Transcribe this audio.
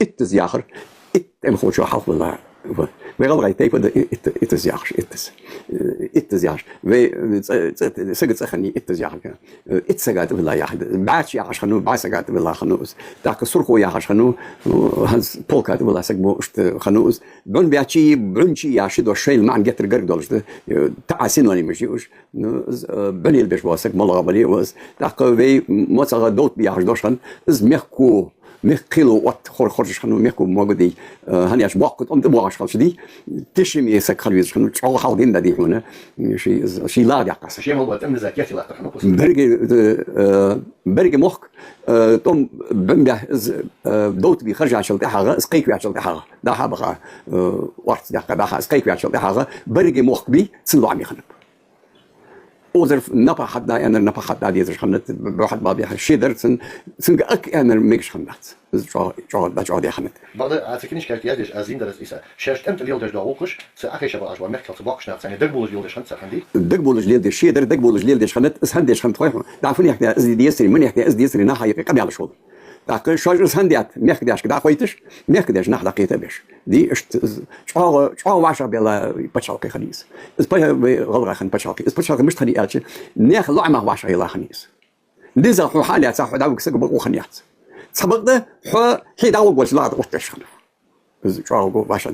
اتزياخر ام خوشو حرف الله we gaan eruit tekenen het is jaars het is jaars we zeggen niet het is jaars het zeggen dat we la jaars baas jaars genoeg baas zeggen dat we la genoeg daar kesurko jaars genoeg Hans Polka dat we la zeggen genoeg dan beachi brunchi jaars door scheel man getter gerg dolst تعسين ولا مش يوش بني البش واسك ملغا بلي واس daar we moet zeggen dood jaars doorgaan is merko ميخيلو وات خورج خنو ميخو موغدي هاني اش وقت ام دبو اش خالشدي تشمي سكالويز خنو تشو حاودين دادي هنا شي لا دقاس شي مو تم زكيتي لا تخنو برغي مخ توم بمبه دوت بي خرج عشان تحا سقيك عشان تحا دا حبغا وقت دا سقيك عشان تحا برغي مخ بي سنلو عمي خنو اوزر نبا حدا انا نبا حدا دي خنت واحد ما بيها شيدر سن اك انا ميكش خنت جو دي خنت بعد اتكنيش كالت يادش ازين درس اسا شاشت امت اليوم داش داوقش ساخي شبا اجوا مخكل تبقش نفس يعني دغبول اليوم داش خنت خندي دغبول اليوم داش شيدر دغبول اليوم داش خنت اس هندش خنت تعرفون يحكي از دي يسري من يحكي از دي يسري ناحيه قبل على شغل لكن شاجر هنديات ميخداش كدا خويتش ميخداش نحدا قيته باش دي شو واشا بلا بتشاقي خنيس اس باي غلغه خن بتشاقي اس بتشاقي مش خني اتش ناخ لعمه واشا يلا خنيس ديزا خو حالي صح داوك سق بقو خنيات سبقده حيدا وقول لا وقتش خن شو واشا